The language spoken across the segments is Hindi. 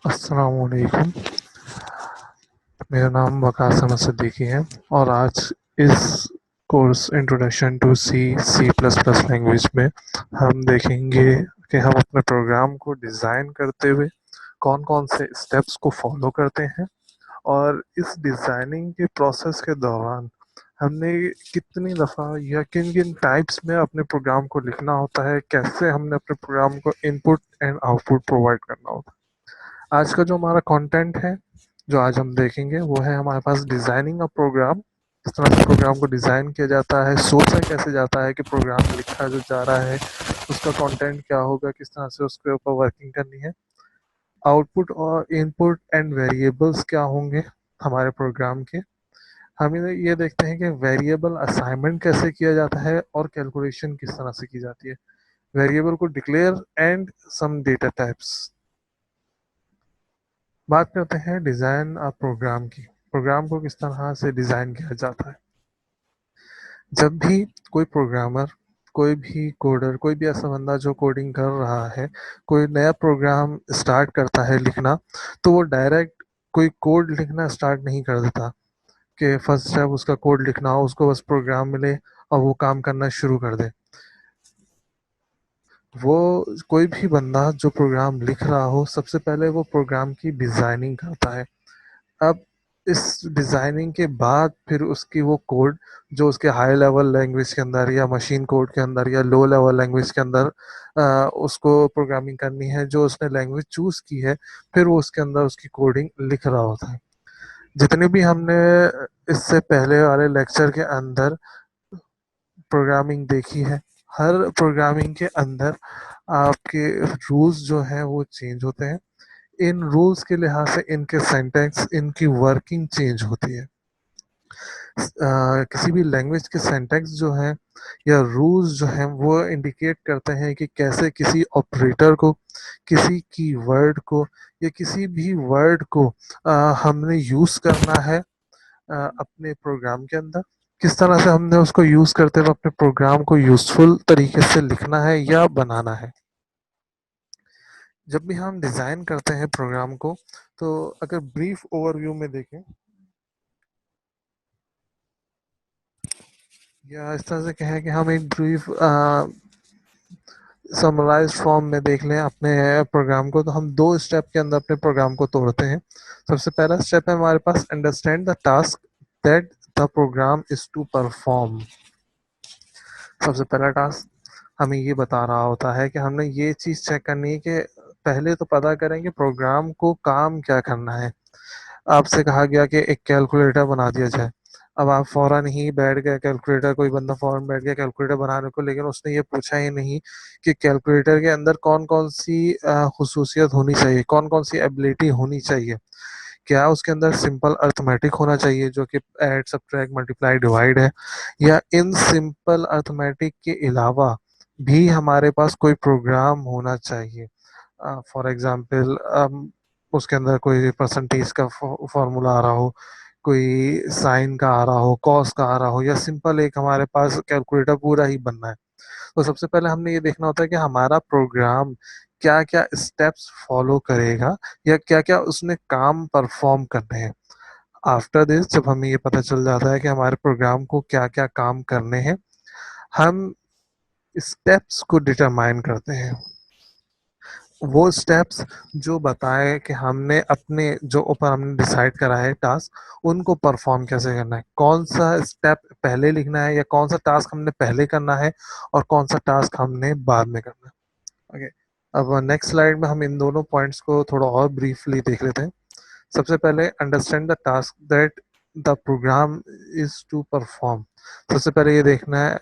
अस्सलामुअलैकुम। मेरा नाम वकास अहमद सिद्दीकी है और आज इस course introduction to C C plus plus language में हम देखेंगे कि हम अपने प्रोग्राम को डिज़ाइन करते हुए कौन कौन से स्टेप्स को फॉलो करते हैं और इस डिज़ाइनिंग के प्रोसेस के दौरान हमने कितनी दफ़ा या किन किन टाइप्स में अपने प्रोग्राम को लिखना होता है, कैसे हमने अपने प्रोग्राम को इनपुट एंड आउटपुट प्रोवाइड करना होता है। आज का जो हमारा कंटेंट है, जो आज हम देखेंगे, वो है हमारे पास डिज़ाइनिंग अ प्रोग्राम। किस तरह से प्रोग्राम को डिज़ाइन किया जाता है, सोचा कैसे जाता है कि प्रोग्राम लिखा जो जा रहा है उसका कंटेंट क्या होगा, किस तरह से उसके ऊपर वर्किंग करनी है, आउटपुट और इनपुट एंड वेरिएबल्स क्या होंगे हमारे प्रोग्राम के। हम ये देखते हैं कि वेरिएबल असाइनमेंट कैसे किया जाता है और कैलकुलेशन किस तरह से की जाती है, वेरिएबल को declare and some data types. बात करते हैं डिज़ाइन प्रोग्राम की। प्रोग्राम को किस तरह से डिज़ाइन किया जाता है। जब भी कोई प्रोग्रामर, कोई भी कोडर, कोई भी ऐसा बंदा जो कोडिंग कर रहा है, कोई नया प्रोग्राम स्टार्ट करता है लिखना, तो वो डायरेक्ट कोई कोड लिखना स्टार्ट नहीं कर देता कि फर्स्ट स्टेप उसका कोड लिखना हो, उसको बस प्रोग्राम मिले और वो काम करना शुरू कर दे। वो कोई भी बंदा जो प्रोग्राम लिख रहा हो, सबसे पहले वो प्रोग्राम की डिज़ाइनिंग करता है। अब इस डिज़ाइनिंग के बाद फिर उसकी वो कोड जो उसके हाई लेवल लैंग्वेज के अंदर या मशीन कोड के अंदर या लो लेवल लैंग्वेज के अंदर उसको प्रोग्रामिंग करनी है, जो उसने लैंग्वेज चूज़ की है, फिर वो उसके अंदर उसकी कोडिंग लिख रहा होता है। जितने भी हमने इससे पहले वाले लेक्चर के अंदर प्रोग्रामिंग देखी है, हर प्रोग्रामिंग के अंदर आपके रूल्स जो हैं वो चेंज होते हैं। इन रूल्स के लिहाज से इनके सेंटेक्स, इनकी वर्किंग चेंज होती है। किसी भी लैंग्वेज के सेंटेक्स जो हैं या रूल्स जो हैं वो इंडिकेट करते हैं कि कैसे किसी ऑपरेटर को, किसी कीवर्ड को या किसी भी वर्ड को हमने यूज़ करना है अपने प्रोग्राम के अंदर। किस तरह से हमने उसको यूज़ करते हुए अपने प्रोग्राम को यूज़फुल तरीके से लिखना है या बनाना है। जब भी हम डिज़ाइन करते हैं प्रोग्राम को, तो अगर ब्रीफ ओवरव्यू में देखें या इस तरह से कहें कि हम एक ब्रीफ समराइज फॉर्म में देख लें अपने प्रोग्राम को, तो हम दो स्टेप के अंदर अपने प्रोग्राम को तोड़ते हैं। सबसे पहला स्टेप है हमारे पास understand the task that the program is to perform. सबसे पहला टास्क हमें ये बता रहा होता है कि हमने ये चीज़ चेक करनी है कि पहले तो पता करें कि प्रोग्राम को काम क्या करना है। आपसे कहा गया कि एक कैलकुलेटर बना दिया जाए। अब आप फ़ौरन ही बैठ गए कैलकुलेटर, कोई बंदा फ़ौरन बैठ गया कैलकुलेटर बनाने को, लेकिन उसने ये पूछा ही नहीं कि कैलकुलेटर के अंदर कौन-कौन सी ख़ुसूसियत होनी चाहिए, कौन-कौन सी एबिलिटी होनी चाहिए। क्या उसके अंदर सिंपल अर्थमेटिक होना चाहिए जो कि ऐड, सब्ट्रैक्ट, मल्टीप्लाई, डिवाइड है, या इन सिंपल अर्थमेटिक के अलावा भी हमारे पास कोई प्रोग्राम होना चाहिए। फॉर एग्ज़ाम्पल उसके अंदर कोई परसेंटेज का फॉर्मूला आ रहा हो, कोई साइन का आ रहा हो, कॉस का आ रहा हो, या सिंपल एक हमारे पास कैलकुलेटर पूरा ही बनना है। तो सबसे पहले हमने ये देखना होता है कि हमारा प्रोग्राम क्या-क्या स्टेप्स फॉलो करेगा या क्या-क्या उसने काम परफॉर्म करने हैं। आफ्टर दिस जब हमें ये पता चल जाता है कि हमारे प्रोग्राम को क्या-क्या काम करने हैं, हम स्टेप्स को डिटरमाइन करते हैं। वो स्टेप्स जो बताएँ कि हमने अपने जो ऊपर हमने डिसाइड करा है टास्क, उनको परफ़ॉर्म कैसे करना है। कौन-सा स्टेप पहले लिखना है या कौन-सा टास्क हमने पहले करना है और कौन-सा टास्क हमने बाद में करना है। ओके। अब नेक्स्ट स्लाइड में हम इन दोनों पॉइंट्स को थोड़ा और ब्रीफली देख लेते हैं। सबसे पहले understand the task that the program is to perform. सबसे पहले ये देखना है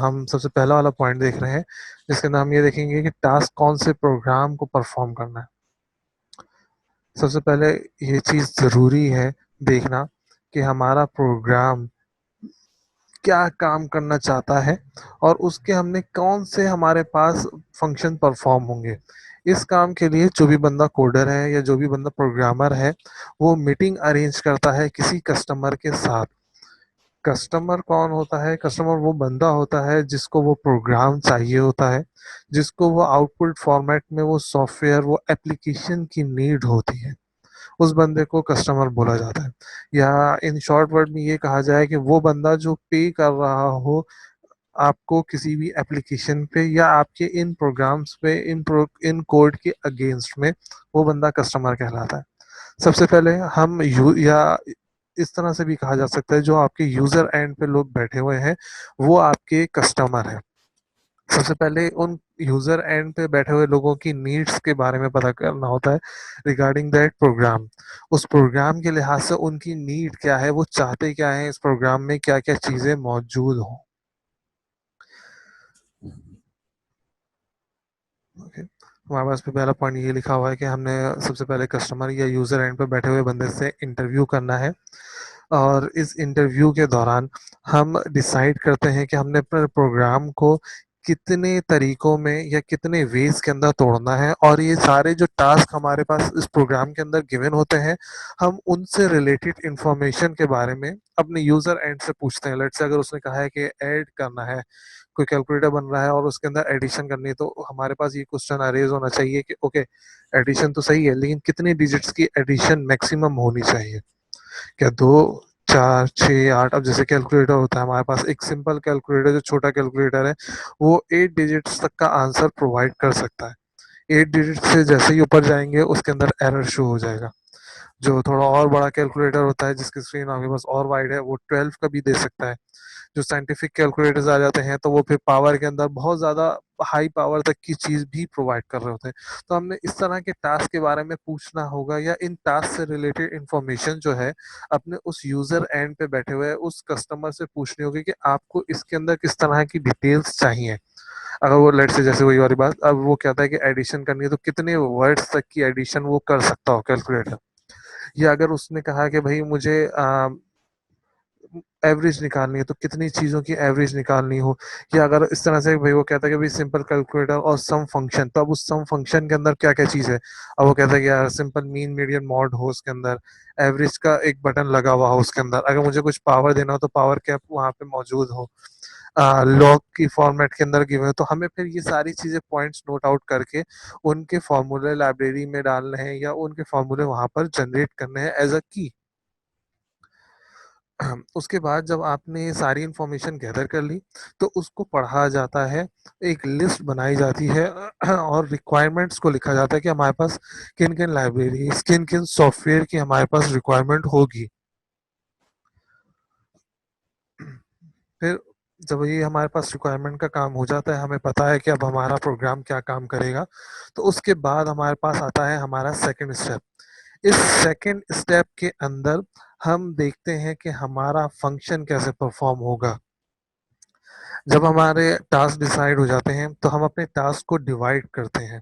हम सबसे पहला वाला पॉइंट देख रहे हैं, जिसके अंदर हम ये देखेंगे कि टास्क कौन से प्रोग्राम को परफ़ॉर्म करना है। सबसे पहले ये चीज़ ज़रूरी है देखना कि हमारा प्रोग्राम क्या काम करना चाहता है और उसके हमने कौन से हमारे पास फंक्शन परफॉर्म होंगे। इस काम के लिए जो भी बंदा कोडर है या जो भी बंदा प्रोग्रामर है, वो मीटिंग अरेंज करता है किसी कस्टमर के साथ। कस्टमर कौन होता है? कस्टमर वो बंदा होता है जिसको वो प्रोग्राम चाहिए होता है, जिसको वो आउटपुट फॉर्मेट में वो सॉफ्टवेयर, वो एप्लीकेशन की नीड होती है, उस बंदे को कस्टमर बोला जाता है। या इन शॉर्ट वर्ड में ये कहा जाए कि वो बंदा जो पे कर रहा हो आपको किसी भी एप्लीकेशन पे या आपके इन प्रोग्राम्स पे, इन कोड के अगेंस्ट में, वो बंदा कस्टमर कहलाता है। सबसे पहले हम यू या इस तरह से भी कहा जा सकता है, जो आपके यूजर एंड पे लोग बैठे हुए हैं वो आपके कस्टमर हैं। सबसे पहले उन यूजर एंड पे बैठे हुए लोगों की नीड्स के बारे में पता करना होता है रिगार्डिंग दैट प्रोग्राम। उस प्रोग्राम के लिहाज से उनकी नीड क्या है, वो चाहते क्या है, इस प्रोग्राम में क्या क्या चीजें मौजूद हों। ओके, हमारे पास पे पहला पॉइंट ये लिखा हुआ है कि हमने सबसे पहले कस्टमर या यूजर एंड पे बैठे हुए बंदे से इंटरव्यू करना है, और इस इंटरव्यू के दौरान हम डिसाइड करते हैं कि हमने अपने प्रोग्राम को कितने तरीकों में या कितने वेज के अंदर तोड़ना है, और ये सारे जो टास्क हमारे पास इस प्रोग्राम के अंदर गिवन होते हैं, हम उनसे रिलेटेड इंफॉर्मेशन के बारे में अपने यूजर एंड से पूछते हैं। लेट्स से अगर उसने कहा है कि ऐड करना है, कोई कैलकुलेटर बन रहा है और उसके अंदर एडिशन करनी है, तो हमारे पास ये क्वेश्चन अरेज होना चाहिए कि ओके, एडिशन तो सही है लेकिन कितनी डिजिट्स की एडिशन मैक्सिमम होनी चाहिए? क्या दो, चार, छः, आठ? अब जैसे कैलकुलेटर होता है हमारे पास, एक सिंपल कैलकुलेटर जो छोटा कैलकुलेटर है वो 8 डिजिट्स तक का आंसर प्रोवाइड कर सकता है। 8 डिजिट से जैसे ही ऊपर जाएंगे उसके अंदर एरर शो हो जाएगा। जो थोड़ा और बड़ा कैलकुलेटर होता है जिसकी स्क्रीन आपके पास और वाइड है, वो 12 का भी दे सकता है। जो साइंटिफिक कैलकुलेटर्स आ जाते हैं तो वो फिर पावर के अंदर बहुत ज़्यादा हाई पावर तक की चीज़ भी प्रोवाइड कर रहे होते हैं। तो हमने इस तरह के टास्क के बारे में पूछना होगा, या इन टास्क से रिलेटेड इंफॉर्मेशन जो है अपने उस यूज़र एंड पे बैठे हुए उस कस्टमर से पूछनी होगी कि आपको इसके अंदर किस तरह की डिटेल्स चाहिए। अगर वो लेट से, जैसे वही वाली बात, अब वो कहता है कि एडिशन करनी है तो कितने वर्ड्स तक की एडिशन वो कर सकता हो कैलकुलेटर। या अगर उसने कहा कि भाई मुझे एवरेज निकालनी है तो कितनी चीज़ों की एवरेज निकालनी हो। या अगर इस तरह से भाई वो कहता है कि भाई सिंपल कैलकुलेटर और सम फंक्शन, तो अब उस सम फंक्शन के अंदर क्या क्या चीज़ है। अब वो कहता है कि यार सिंपल मीन मीडियन मॉड हो उसके अंदर, एवरेज का एक बटन लगा हुआ हो उसके अंदर, अगर मुझे कुछ पावर देना हो तो पावर कैप वहाँ पे मौजूद हो, लॉग की फॉर्मेट के अंदर गिवन है। तो हमें फिर ये सारी चीज़ें पॉइंट्स नोट आउट करके उनके फॉर्मूले लाइब्रेरी में डालने हैं, या उनके फॉर्मूले वहाँ पर जनरेट करने हैं एज अ की। उसके बाद जब आपने ये सारी इंफॉर्मेशन गैदर कर ली तो उसको पढ़ा जाता है, एक लिस्ट बनाई जाती है और रिक्वायरमेंट्स को लिखा जाता है कि हमारे पास किन किन लाइब्रेरीज, किन किन सॉफ्टवेयर की हमारे पास रिक्वायरमेंट होगी। फिर जब ये हमारे पास रिक्वायरमेंट का काम हो जाता है, हमें पता है कि अब हमारा प्रोग्राम क्या काम करेगा, तो उसके बाद हमारे पास आता है हमारा सेकंड स्टेप। इस सेकंड स्टेप के अंदर हम देखते हैं कि हमारा फंक्शन कैसे परफॉर्म होगा। जब हमारे टास्क डिसाइड हो जाते हैं तो हम अपने टास्क को डिवाइड करते हैं।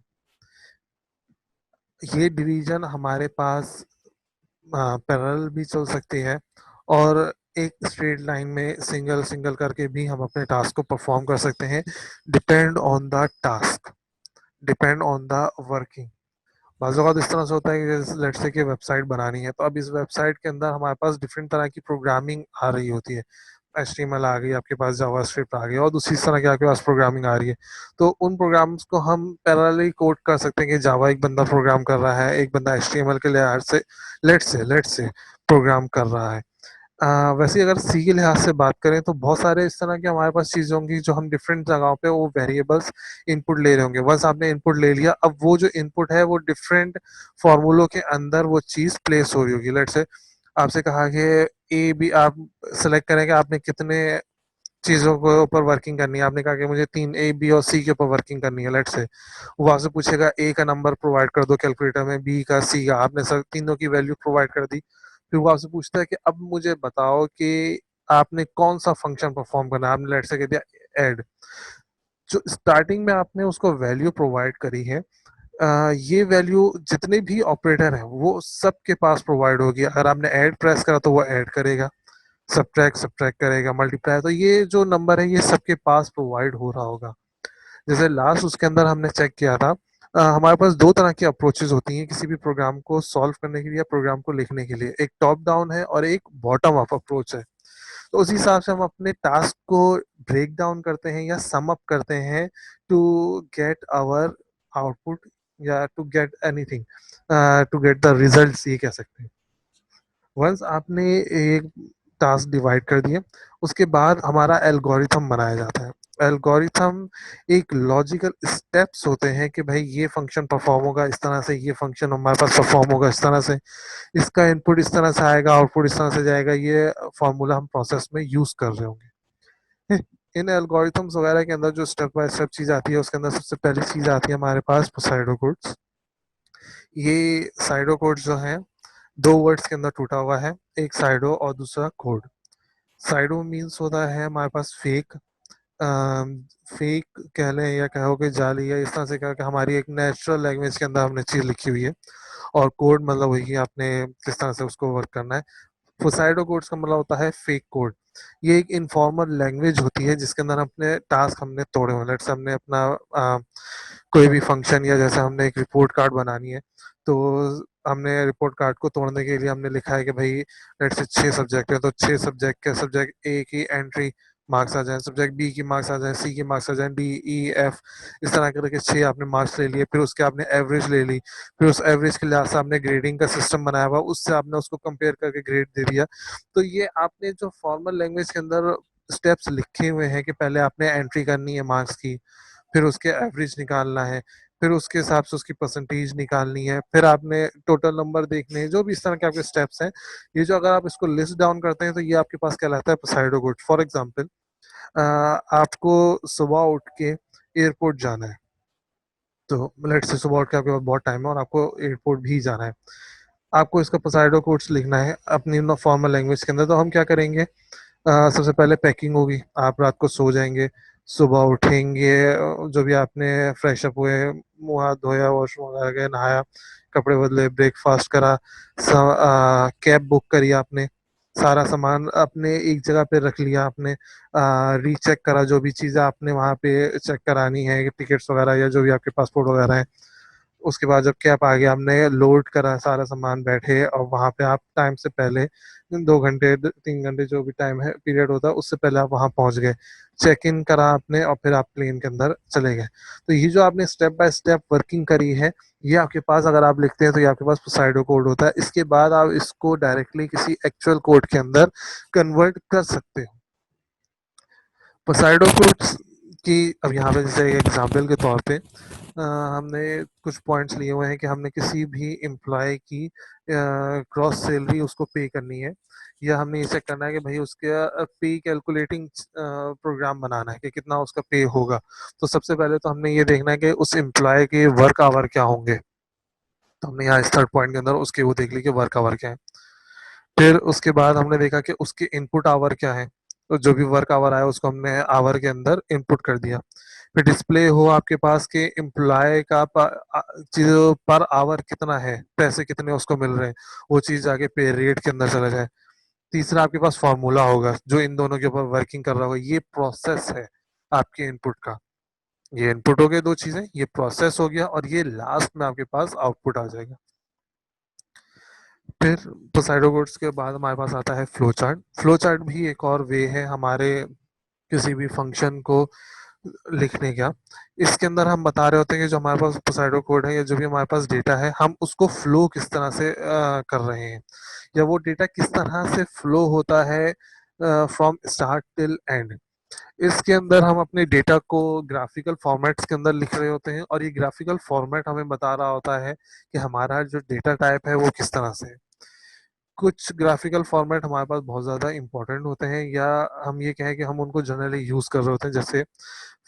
ये डिवीजन हमारे पास पैरेलल भी चल सकती है, और एक स्ट्रेट लाइन में सिंगल सिंगल करके भी हम अपने टास्क को परफॉर्म कर सकते हैं। Depend on the task, depend on the working. बाज़ औक़ात इस तरह से होता है कि जैसे लेट्स से कि वेबसाइट बनानी है, तो अब इस वेबसाइट के अंदर हमारे पास डिफरेंट तरह की प्रोग्रामिंग आ रही होती है। एचटीएमएल आ गई आपके पास, जावास्क्रिप्ट आ गई, और दूसरी तरह की आपके पास प्रोग्रामिंग आ रही है। तो उन प्रोग्राम्स को हम पैरेलली कोड कर सकते हैं कि जावा एक बंदा प्रोग्राम कर रहा है, एक बंदा एचटीएमएल के लिहाज से लेट्स से प्रोग्राम कर रहा है। वैसे अगर सी के लिहाज से बात करें तो बहुत सारे इस तरह की हमारे पास चीज़ें होंगी जो हम डिफरेंट जगहों पे वो वेरिएबल्स इनपुट ले रहे होंगे। वंस आपने इनपुट ले लिया, अब वो जो इनपुट है वो डिफरेंट फॉर्मूलों के अंदर वो चीज़ प्लेस हो रही होगी। लेट्स से आपसे कहा कि ए बी आप सेलेक्ट करें कि आपने कितने चीज़ों के ऊपर वर्किंग करनी है। आपने कहा कि मुझे 3 ए, बी और सी के ऊपर वर्किंग करनी है लेट्स से। वो आपसे पूछेगा ए का नंबर प्रोवाइड कर दो कैलकुलेटर में, बी का, सी का। आपने सर तीनों की वैल्यू प्रोवाइड कर दी। फिर वो आपसे पूछता है कि अब मुझे बताओ कि आपने कौन-सा फंक्शन परफॉर्म करना है। आपने लेट्स से कह दिया ऐड। जो स्टार्टिंग में आपने उसको वैल्यू प्रोवाइड करी है, ये वैल्यू जितने भी ऑपरेटर हैं वो सबके पास प्रोवाइड होगी। अगर आपने ऐड प्रेस करा तो वो ऐड करेगा, सब्ट्रैक्ट सब्ट्रैक्ट करेगा, मल्टीप्लाई, तो ये जो नंबर है ये सबके पास प्रोवाइड हो रहा होगा। जैसे लास्ट उसके अंदर हमने चेक किया था, हमारे पास दो तरह की अप्रोचेस होती हैं किसी भी प्रोग्राम को सॉल्व करने के लिए या प्रोग्राम को लिखने के लिए। एक टॉप डाउन है और एक बॉटम अप अप्रोच है। तो उसी हिसाब से हम अपने टास्क को ब्रेक डाउन करते हैं या सम अप करते हैं टू गेट आवर आउटपुट या to get anything, to get the results, ये कह सकते हैं। वंस आपने एक टास्क डिवाइड कर दिए, उसके बाद हमारा एल्गोरिथम बनाया जाता है। एल्गोरिथम एक लॉजिकल स्टेप्स होते हैं कि भाई ये फंक्शन परफॉर्म होगा इस तरह से, ये फंक्शन हमारे पास परफॉर्म होगा इस तरह से, इसका इनपुट इस तरह से आएगा, आउटपुट इस तरह से जाएगा, ये फॉर्मूला हम प्रोसेस में यूज कर रहे होंगे। इन एल्गोरिथम्स वगैरह के अंदर जो स्टेप बाय स्टेप चीज आती है, उसके अंदर सबसे पहली चीज आती है हमारे पास पोसाइडो कोड्स। ये साइडो कोड्स जो हैं, दो वर्ड्स के अंदर टूटा हुआ है, एक साइडो और दूसरा कोड। साइडो मीन्स होता है हमारे पास फेक, फेक कह लें या कहोगे जाली, या इस तरह से कह के हमारी एक नेचुरल लैंग्वेज के अंदर हमने चीज लिखी हुई है। और कोड मतलब वही आपने किस तरह से उसको वर्क करना है। पोसाइडो कोड्स का मतलब होता है फेक कोड। ये एक इनफॉर्मल लैंग्वेज होती है जिसके अंदर अपने टास्क हमने तोड़े हुए, लेट्स हमने अपना कोई भी फंक्शन, या जैसे हमने एक रिपोर्ट कार्ड बनानी है, तो हमने रिपोर्ट कार्ड को तोड़ने के लिए हमने लिखा है कि भाई लेट्स से 6 सब्जेक्ट है, तो 6 सब्जेक्ट के सब्जेक्ट ए की एंट्री मार्क्स आ जाए, सब्जेक्ट बी की मार्क्स आ जाए, सी की मार्क्स आ जाए, डी ई एफ, इस तरह करके 6 आपने मार्क्स ले लिए। फिर उसके आपने एवरेज ले ली, फिर उस एवरेज के लिहाज से आपने ग्रेडिंग का सिस्टम बनाया हुआ, उससे आपने उसको कंपेयर करके ग्रेड दे दिया। तो ये आपने जो फॉर्मल लैंग्वेज के अंदर स्टेप्स लिखे हुए हैं कि पहले आपने एंट्री करनी है मार्क्स की, फिर उसके एवरेज निकालना है, फिर उसके हिसाब से उसकी परसेंटेज निकालनी है, फिर आपने टोटल नंबर देखने हैं, जो भी इस तरह के आपके स्टेप्स हैं, ये जो अगर आप इसको लिस्ट डाउन करते हैं तो ये आपके पास कहलाता है पोसाइडो कोड। फॉर एग्जांपल, आपको सुबह उठ के एयरपोर्ट जाना है, तो लेट्स से सुबह उठ के आपके पास बहुत टाइम है और आपको एयरपोर्ट भी जाना है। आपको इसका पोसाइडो कोड्स लिखना है अपनी फॉर्मल लैंग्वेज के अंदर। तो हम क्या करेंगे, सबसे पहले पैकिंग होगी, आप रात को सो जाएंगे, सुबह उठेंगे, जो भी आपने फ्रेश अप हुए, मुंह हाथ धोया, वॉशरूम वगैरह गए, नहाया, कपड़े बदले, ब्रेकफास्ट करा, कैब बुक करी आपने, सारा सामान अपने एक जगह पे रख लिया आपने, रीचेक करा जो भी चीज़ें आपने वहाँ पे चेक करानी है, टिकट्स वगैरह या जो भी आपके पासपोर्ट वगैरह है। उसके बाद जब कैब आ गया, हमने लोड करा सारा सामान, बैठे और वहाँ पे आप टाइम से पहले 2 घंटे 3 घंटे जो भी टाइम है पीरियड होता है उससे पहले आप वहाँ पहुँच गए, चेक इन करा आपने और फिर आप प्लेन के अंदर चले गए। तो ये जो आपने स्टेप बाय स्टेप वर्किंग करी है, ये आपके पास अगर आप लिखते हैं तो ये आपके पास पोसाइडो कोड होता है। इसके बाद आप इसको डायरेक्टली किसी एक्चुअल कोड के अंदर कन्वर्ट कर सकते हो। पोसाइडो कोड्स की अब यहाँ पे जैसे एग्जाम्पल के तौर पे हमने कुछ पॉइंट्स लिए हुए हैं कि हमने किसी भी एम्प्लॉय की क्रॉस सैलरी उसको पे करनी है, या हमने ये चेक करना है कि भाई उसके पे कैलकुलेटिंग प्रोग्राम बनाना है कि कितना उसका पे होगा। तो सबसे पहले तो हमने ये देखना है कि उस एम्प्लॉय के वर्क आवर क्या होंगे। तो हमने यहाँ इस थर्ड पॉइंट के अंदर उसके वो देख ली कि वर्क आवर क्या है। फिर उसके बाद हमने देखा कि उसके इनपुट आवर क्या है, तो जो भी वर्क आवर आया उसको हमने आवर के अंदर इनपुट कर दिया। फिर डिस्प्ले हो आपके पास के एम्प्लॉय का चीज पर आवर कितना है, पैसे कितने उसको मिल रहे हैं, वो चीज आगे पे रेट के अंदर चला जाए। तीसरा आपके पास फॉर्मूला होगा जो इन दोनों के ऊपर वर्किंग कर रहा होगा, ये प्रोसेस है आपके इनपुट का। ये इनपुट हो गए दो चीजें, ये प्रोसेस हो गया, और ये लास्ट में आपके पास आउटपुट आ जाएगा। फिर पोसाइडो कोड्स के बाद हमारे पास आता है फ्लो चार्ट। फ्लो चार्ट भी एक और वे है हमारे किसी भी फंक्शन को लिखने का। इसके अंदर हम बता रहे होते हैं कि जो हमारे पास पोसाइडो कोड है या जो भी हमारे पास डेटा है, हम उसको फ्लो किस तरह से कर रहे हैं, या वो डेटा किस तरह से फ्लो होता है फ्रॉम स्टार्ट टिल एंड। इसके अंदर हम अपने डेटा को ग्राफिकल फॉर्मेट्स के अंदर लिख रहे होते हैं, और ये ग्राफिकल फॉर्मेट हमें बता रहा होता है कि हमारा जो डेटा टाइप है वो किस तरह से है। कुछ ग्राफिकल फॉर्मेट हमारे पास बहुत ज़्यादा इंपॉर्टेंट होते हैं, या हम ये कहें कि हम उनको जनरली यूज़ कर रहे होते हैं। जैसे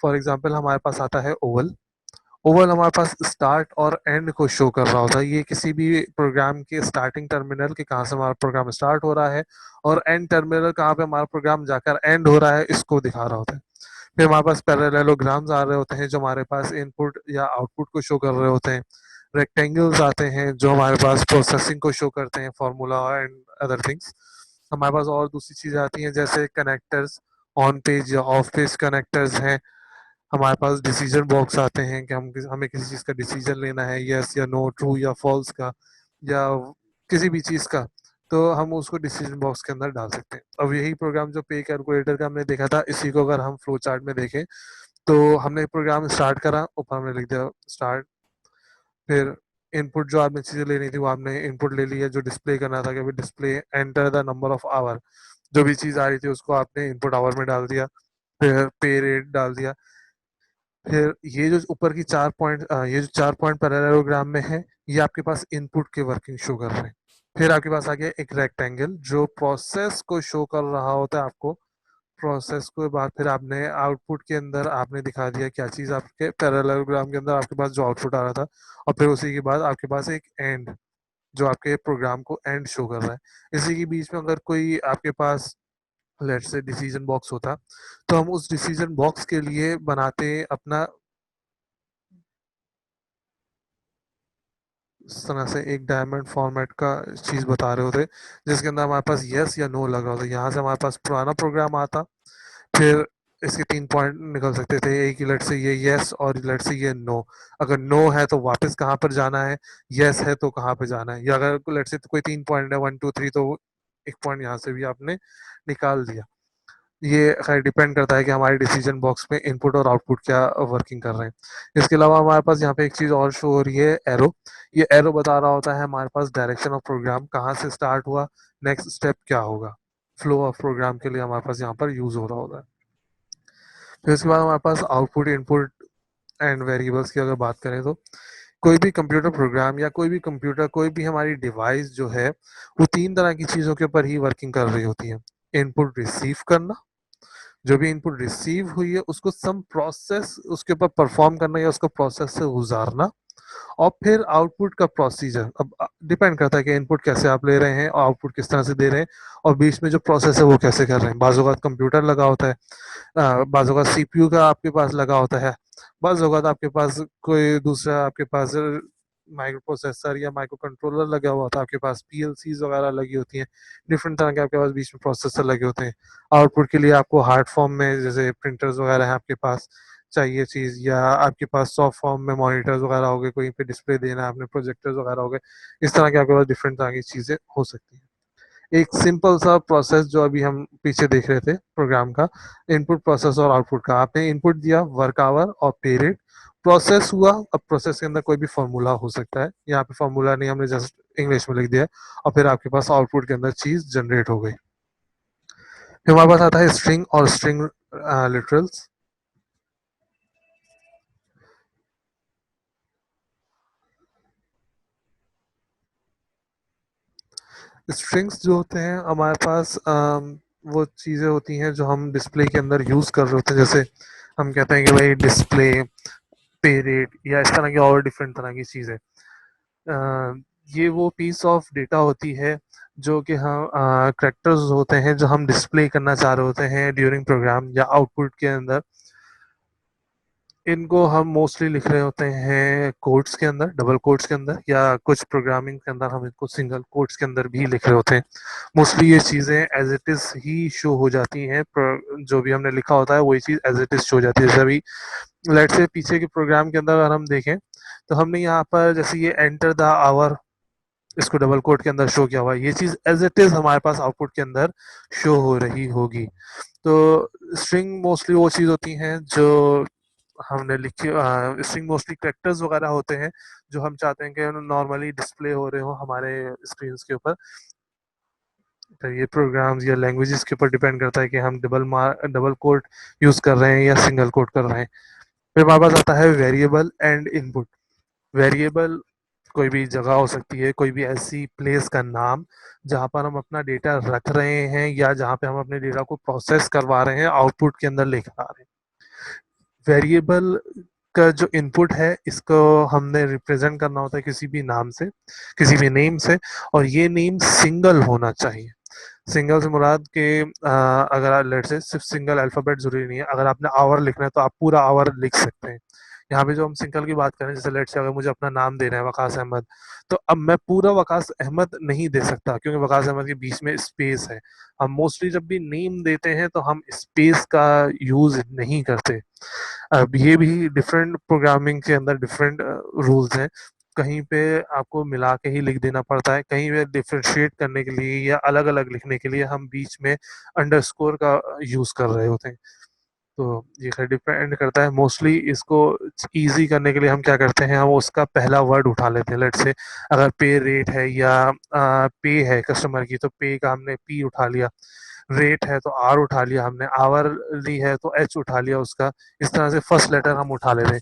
फॉर एग्जांपल हमारे पास आता है ओवल। ओवल हमारे पास स्टार्ट और एंड को शो कर रहा होता है, ये किसी भी प्रोग्राम के स्टार्टिंग टर्मिनल के कहाँ से हमारा प्रोग्राम स्टार्ट हो रहा है और एंड टर्मिनल कहाँ पे हमारा प्रोग्राम जाकर एंड हो रहा है, इसको दिखा रहा होता है। फिर हमारे पास पैरेललोग्राम्स आ रहे होते हैं जो हमारे पास इनपुट या आउटपुट को शो कर रहे होते हैं। रेक्टेंगल्स आते हैं जो हमारे पास प्रोसेसिंग को शो करते हैं, फार्मूला एंड अदर थिंग्स। हमारे पास और दूसरी चीजें आती हैं जैसे कनेक्टर्स, ऑन पेज या ऑफ पेज कनेक्टर्स हैं। हमारे पास डिसीजन बॉक्स आते हैं कि हमें किसी चीज़ का डिसीजन लेना है, यस या नो, ट्रू या फॉल्स का, या किसी भी चीज़ का। तो हम उसको डिसीजन बॉक्स के अंदर डाल सकते हैं। अब यही प्रोग्राम जो पे कैलकुलेटर का हमने देखा था, इसी को अगर हम फ्लो चार्ट में देखें, तो हमने प्रोग्राम स्टार्ट करा, ऊपर हमने लिख दिया स्टार्ट, फिर इनपुट जो आपने चीजें लेनी थी वो आपने इनपुट ले लिया, जो डिस्प्ले करना था कि भाई display enter the number of hour, जो भी चीज आ रही थी उसको आपने इनपुट आवर में डाल दिया, फिर पे रेट डाल दिया। फिर ये जो ऊपर की 4 पॉइंट, ये जो 4 पॉइंट पैरेललोग्राम में है, ये आपके पास इनपुट के वर्किंग शो कर रहे हैं। फिर आपके पास आ गया एक रेक्टेंगल जो प्रोसेस को शो कर रहा होता है आपको। प्रोसेस के बाद फिर आपने आउटपुट के अंदर आपने दिखा दिया क्या चीज आपके पैरेललोग्राम के अंदर आपके पास जो आउटपुट आ रहा था, और फिर उसी के बाद आपके पास एक एंड जो आपके प्रोग्राम को एंड शो कर रहा है। इसी के बीच में अगर कोई आपके पास लेट से डिसीजन बॉक्स होता, तो हम उस डिसीजन बॉक्स के लिए बनाते अपना इस तरह से एक डायमंड फॉर्मेट का चीज बता रहे होते, जिसके अंदर हमारे पास यस या नो लगा होता। यहाँ से हमारे पास पुराना प्रोग्राम आता, फिर इसके 3 पॉइंट निकल सकते थे, एक लेट से ये यस और लेट से ये नो। अगर नो है तो वापस कहाँ पर जाना है, यस है तो कहाँ पे जाना है, या अगर लेट से तो कोई 3 पॉइंट है 1 2 3, तो एक पॉइंट यहाँ से भी आपने निकाल दिया। ये खैर डिपेंड करता है कि हमारे डिसीजन बॉक्स में इनपुट और आउटपुट क्या वर्किंग कर रहे हैं। इसके अलावा हमारे पास यहाँ पे एक चीज और शो हो रही है, एरो। ये एरो बता रहा होता है हमारे पास डायरेक्शन ऑफ प्रोग्राम कहाँ से स्टार्ट हुआ, नेक्स्ट स्टेप क्या होगा। फ्लो ऑफ प्रोग्राम के लिए हमारे पास यहाँ पर यूज हो रहा होता है। फिर उसके बाद हमारे पास आउटपुट इनपुट एंड वेरिएबल्स की अगर बात करें, तो कोई भी कंप्यूटर प्रोग्राम या कोई भी कंप्यूटर, कोई भी हमारी डिवाइस जो है, वो 3 तरह की चीजों के ऊपर ही वर्किंग कर रही होती है। इनपुट रिसीव करना, जो भी इनपुट रिसीव हुई है उसको सम प्रोसेस उसके ऊपर परफॉर्म करना या उसको प्रोसेस से गुजारना, और फिर आउटपुट का प्रोसीजर। अब डिपेंड करता है कि इनपुट कैसे आप ले रहे हैं और आउटपुट किस तरह से दे रहे हैं, और बीच में जो प्रोसेस है वो कैसे कर रहे हैं। बाज़ औक़ात कंप्यूटर लगा होता है, बाज़ औक़ात सीपीयू का आपके पास लगा होता है, बाज़ औक़ात आपके पास कोई दूसरा आपके पास माइक्रो प्रोसेसर या माइक्रो कंट्रोलर लगा हुआ था, आपके पास पीएलसीज वगैरह लगी होती हैं, डिफरेंट तरह के आपके पास बीच में प्रोसेसर लगे होते हैं। आउटपुट के लिए आपको हार्ड फॉर्म में जैसे प्रिंटर्स वगैरह हैं आपके पास चाहिए चीज़, या आपके पास सॉफ्ट फॉर्म में मॉनिटर्स वगैरह हो गए, कोई पे डिस्प्ले देना है आपने, प्रोजेक्टर्स वगैरह हो गए। इस तरह के आपके पास डिफरेंट तरह की चीज़ें हो सकती हैं। एक सिंपल सा प्रोसेस जो अभी हम पीछे देख रहे थे प्रोग्राम का, इनपुट प्रोसेस और आउटपुट का, आपने इनपुट दिया वर्क आवर और पे रेट, प्रोसेस हुआ। अब प्रोसेस के अंदर कोई भी फॉर्मूला हो सकता है, यहाँ पे फॉर्मूला नहीं, हमने जस्ट इंग्लिश में लिख दिया है, और फिर आपके पास आउटपुट के अंदर चीज जनरेट हो गई। फिर हमारे पास आता है स्ट्रिंग और स्ट्रिंग लिटरल्स। स्ट्रिंग्स जो होते हैं हमारे पास, वो चीज़ें होती हैं जो हम डिस्प्ले के अंदर यूज़ कर रहे होते हैं। जैसे हम कहते हैं कि भाई डिस्प्ले, पे रेट, या इस तरह की और डिफरेंट तरह की चीज़ें। ये वो पीस ऑफ डेटा होती है जो कि हम करेक्टर्स होते हैं जो हम डिस्प्ले करना चाह रहे होते हैं ड्यूरिंग प्रोग्राम या आउटपुट के अंदर। इनको हम मोस्टली लिख रहे होते हैं कोड्स के अंदर, डबल कोड्स के अंदर, या कुछ प्रोग्रामिंग के अंदर हम इनको सिंगल कोड्स के अंदर भी लिख रहे होते हैं। मोस्टली ये चीज़ें एज इट इज़ ही शो हो जाती हैं, जो भी हमने लिखा होता है वही चीज़ एज इट इज़ शो हो जाती है। जैसे अभी लेट से पीछे के प्रोग्राम के अंदर अगर हम देखें, तो हमने यहाँ पर जैसे ये एंटर द आवर, इसको डबल कोड के अंदर शो किया हुआ है, ये चीज़ एज इट इज़ हमारे पास आउटपुट के अंदर शो हो रही होगी। तो स्ट्रिंग मोस्टली वो चीज़ होती हैं जो हमने लिखी। स्ट्रिंग मोस्टली कैरेक्टर्स वगैरह होते हैं जो हम चाहते हैं कि नॉर्मली डिस्प्ले हो रहे हो हमारे स्क्रीन के ऊपर। तो ये प्रोग्राम्स या लैंग्वेजेस के ऊपर डिपेंड करता है कि हम डबल कोड यूज़ कर रहे हैं या सिंगल कोड कर रहे हैं। फिर हमारे पास आता है वेरिएबल एंड इनपुट। वेरिएबल कोई भी जगह हो सकती है, कोई भी ऐसी प्लेस का नाम जहाँ पर हम अपना डेटा रख रहे हैं या जहाँ पे हम अपने डेटा को प्रोसेस करवा रहे हैं, आउटपुट के अंदर लेकर आ रहे हैं। वेरिएबल का जो इनपुट है इसको हमने रिप्रेजेंट करना होता है किसी भी नाम से, किसी भी नेम से, और ये नेम सिंगल होना चाहिए। सिंगल से मुराद के अगर लेट से सिर्फ सिंगल अल्फ़ाबेट ज़रूरी नहीं है। अगर आपने आवर लिखना है तो आप पूरा आवर लिख सकते हैं। यहाँ पे जो हम सिंगल की बात करें, जैसे लेट से अगर मुझे अपना नाम देना है वकास अहमद, तो अब मैं पूरा वकास अहमद नहीं दे सकता क्योंकि वकास अहमद के बीच में स्पेस है। हम मोस्टली जब भी नेम देते हैं तो हम स्पेस का यूज़ नहीं करते। अब ये भी डिफरेंट प्रोग्रामिंग के अंदर डिफरेंट रूल्स हैं। कहीं पे आपको मिला के ही लिख देना पड़ता है, कहीं पे डिफरेंशिएट करने के लिए या अलग अलग लिखने के लिए हम बीच में अंडरस्कोर का यूज कर रहे होते हैं। तो ये खैर डिपेंड करता है। मोस्टली इसको इजी करने के लिए हम क्या करते हैं, हम उसका पहला वर्ड उठा लेते हैं। लेट से अगर पे रेट है या पे है कस्टमर की, तो पे का हमने पी उठा लिया, रेट है तो आर उठा लिया हमने, आवरली है तो एच उठा लिया उसका। इस तरह से फर्स्ट लेटर हम उठा ले रहे हैं।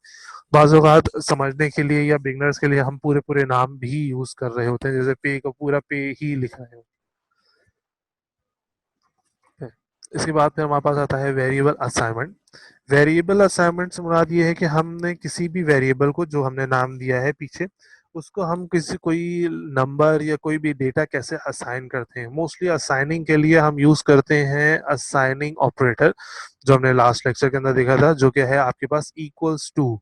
बाज़ औक़ात समझने के लिए या बिगनर्स के लिए हम पूरे पूरे नाम भी यूज कर रहे होते हैं, जैसे पे को पूरा पे ही लिखा है। इसके बाद फिर हमारे पास आता है वेरिएबल असाइनमेंट। वेरिएबल असाइनमेंट से मुराद ये है कि हमने किसी भी वेरिएबल को जो हमने नाम दिया है पीछे, उसको हम किसी कोई नंबर या कोई भी डेटा कैसे असाइन करते हैं। मोस्टली असाइनिंग के लिए हम यूज करते हैं असाइनिंग ऑपरेटर, जो हमने लास्ट लेक्चर के अंदर देखा था, जो क्या है आपके पास इक्वल्स टू।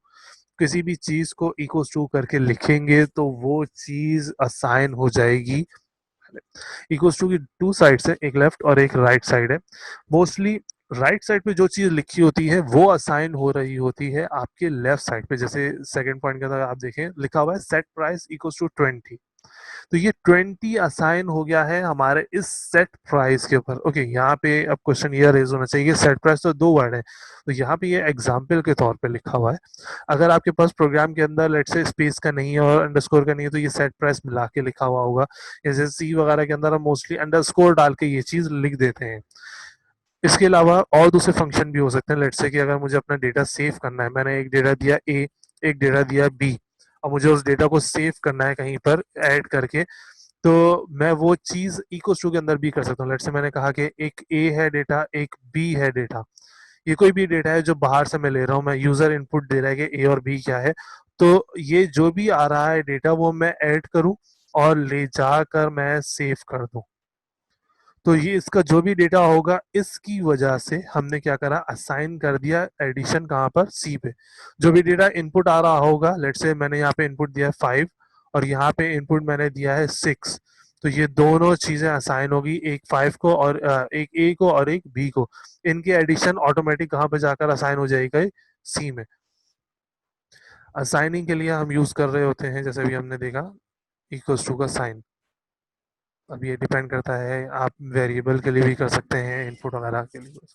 किसी भी चीज को इक्वल्स टू करके लिखेंगे तो वो चीज असाइन हो जाएगी। इक्वल्स टू की टू साइड्स है, एक लेफ्ट और एक राइट साइड है। मोस्टली राइट साइड पे जो चीज लिखी होती है वो असाइन हो रही होती है आपके लेफ्ट साइड पे। जैसे सेकंड पॉइंट के अंदर आप देखें लिखा हुआ है सेट प्राइस इक्वल्स टू 20, तो ये 20 असाइन हो गया है हमारे इस सेट प्राइस के ऊपर। ओके, यहाँ पे अब क्वेश्चन ये रेज होना चाहिए, सेट प्राइस तो दो वर्ड है, तो यहाँ पे ये एग्जाम्पल के तौर पे लिखा हुआ है। अगर आपके पास प्रोग्राम के अंदर लेट से स्पेस का नहीं है और अंडरस्कोर का नहीं है, तो ये सेट प्राइस मिला के लिखा हुआ होगा। जैसे सी वगैरह के अंदर हम मोस्टली अंडरस्कोर डाल के ये चीज लिख देते हैं। इसके अलावा और दूसरे फंक्शन भी हो सकते हैं। लेट से कि अगर मुझे अपना डेटा सेव करना है, मैंने एक डेटा दिया ए, एक डेटा दिया बी, और मुझे उस डेटा को सेव करना है कहीं पर ऐड करके, तो मैं वो चीज इक्वल टू के अंदर भी कर सकता हूँ। लेट से मैंने कहा कि एक ए है डेटा, एक बी है डेटा। ये कोई भी डेटा है जो बाहर से मैं ले रहा हूँ, मैं यूजर इनपुट दे रहा है कि ए और बी क्या है, तो ये जो भी आ रहा है डेटा वो मैं ऐड करूँ और ले जाकर मैं सेव कर दूं। तो ये इसका जो भी डेटा होगा, इसकी वजह से हमने क्या करा, असाइन कर दिया एडिशन कहाँ पर, सी पे। जो भी डेटा इनपुट आ रहा होगा, लेट से मैंने यहाँ पे इनपुट दिया है 5 और यहाँ पे इनपुट मैंने दिया है 6, तो ये दोनों चीजें असाइन होगी, एक 5 को और एक ए को और एक बी को। इनकी एडिशन ऑटोमेटिक कहाँ पे जाकर असाइन हो जाएगा, सी में। असाइनिंग के लिए हम यूज कर रहे होते हैं, जैसे भी हमने देखा, इक्वल्स टू का साइन। अब ये डिपेंड करता है, आप वेरिएबल के लिए भी कर सकते हैं, इनपुट वगैरह के लिए।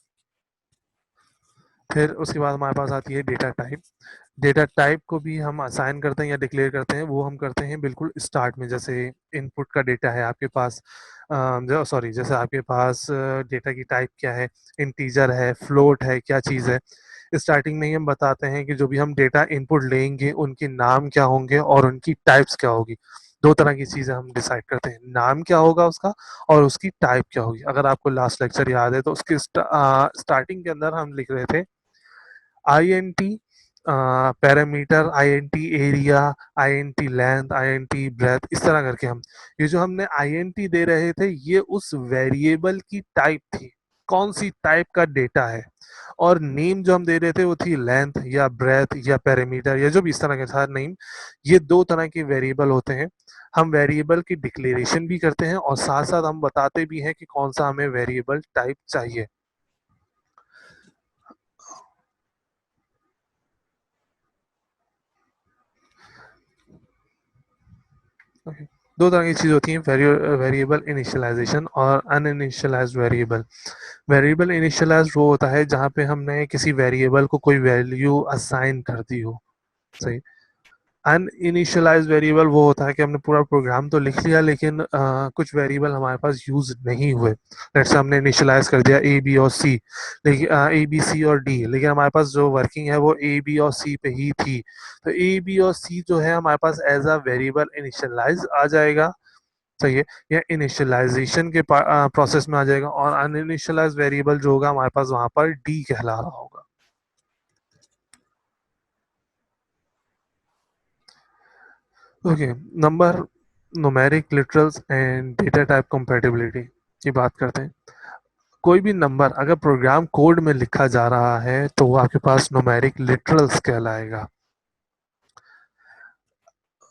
फिर उसके बाद हमारे पास आती है डेटा टाइप। डेटा टाइप को भी हम असाइन करते हैं या डिक्लेयर करते हैं, वो हम करते हैं बिल्कुल स्टार्ट में। जैसे इनपुट का डेटा है आपके पास, सॉरी, जैसे आपके पास डेटा की टाइप क्या है, इंटीजर है, फ्लोट है, क्या चीज़ है। स्टार्टिंग में ही हम बताते हैं कि जो भी हम डेटा इनपुट लेंगे उनके नाम क्या होंगे और उनकी टाइप्स क्या होगी। दो तरह की चीज़ें हम डिसाइड करते हैं, नाम क्या होगा उसका और उसकी टाइप क्या होगी। अगर आपको लास्ट लेक्चर याद है तो उसके स्टार्टिंग के अंदर हम लिख रहे थे INT parameter, INT area, INT length, INT breadth, इस तरह करके हम, ये जो हमने INT दे रहे थे ये उस वेरिएबल की टाइप थी, कौन सी टाइप का डेटा है। और नेम जो हम दे रहे थे वो थी लेंथ या ब्रेथ या पैरामीटर या जो भी इस तरह के था नेम। ये दो तरह के वेरिएबल होते हैं। हम वेरिएबल की डिक्लेरेशन भी करते हैं और साथ साथ हम बताते भी हैं कि कौन सा हमें वेरिएबल टाइप चाहिए। Okay. दो तरह की चीज होती है, वेरिएबल इनिशियलाइजेशन और अनइनिशियलाइज्ड वेरिएबल। वेरिएबल इनिशियलाइज्ड वो होता है जहाँ पे हमने किसी वेरिएबल को कोई वैल्यू असाइन कर दी हो, सही। अनइनिशियलाइज्ड वेरिएबल वो होता है कि हमने पूरा प्रोग्राम तो लिख लिया लेकिन कुछ वेरिएबल हमारे पास यूज नहीं हुए। लेट्स हमने इनिशियलाइज कर दिया ए बी और सी, लेकिन ए बी सी और डी, लेकिन हमारे पास जो वर्किंग है वो ए बी और सी पे ही थी। तो ए बी और सी जो है हमारे पास एज अ वेरिएबल इनिशियलाइज आ जाएगा, सही है, या इनिशियलाइजेशन के प्रोसेस में आ जाएगा। और अनइनिशियलाइज वेरिएबल जो होगा हमारे पास वहां पर डी कहला रहा होगा। Okay, number, numeric literals and data type compatibility की बात करते हैं। कोई भी नंबर अगर प्रोग्राम कोड में लिखा जा रहा है तो वो आपके पास न्यूमेरिक लिटरल्स कहलाएगा।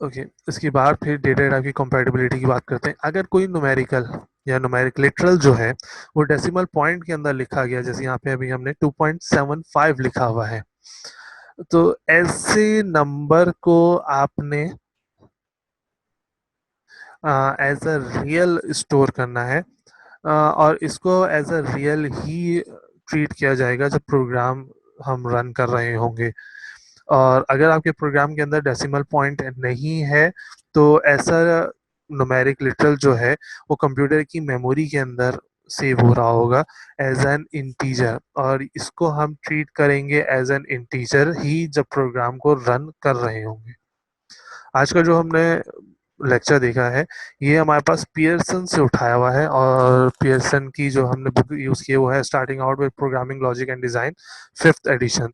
ओके, इसके बाद फिर डेटा टाइप की कंपैटिबिलिटी की बात करते हैं। अगर कोई न्यूमेरिकल या न्यूमेरिक लिटरल जो है वो डेसिमल पॉइंट के अंदर लिखा गया, जैसे यहाँ पे अभी हमने 2.75 लिखा हुआ है, तो ऐसे नंबर को आपने एज अ रियल स्टोर करना है, और इसको एज अ रियल ही ट्रीट किया जाएगा जब प्रोग्राम हम रन कर रहे होंगे। और अगर आपके प्रोग्राम के अंदर डेसिमल पॉइंट नहीं है तो ऐसा न्यूमेरिक लिटरल जो है वो कंप्यूटर की मेमोरी के अंदर सेव हो रहा होगा एज एन इंटीजर, और इसको हम ट्रीट करेंगे एज एन इंटीजर ही जब प्रोग्राम को रन कर रहे होंगे। आज का जो हमने लेक्चर देखा है ये हमारे पास पियर्सन से उठाया हुआ है, और पियर्सन की जो हमने बुक यूज़ की है वो है starting out with programming logic and design, 5th edition.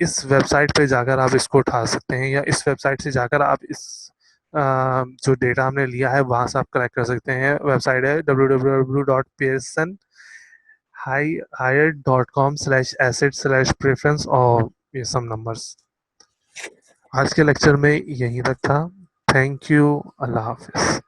इस वेबसाइट पे जाकर आप इसको उठा सकते हैं, या इस वेबसाइट से जाकर आप इस जो डेटा हमने लिया है वहाँ से आप कलेक्ट कर सकते हैं। वेबसाइट है www.pearsonhired.com/asset/preference और ये सब नंबर्स। आज के लेक्चर में यहीं तक था। Thank you. अल्लाह हाफिज़।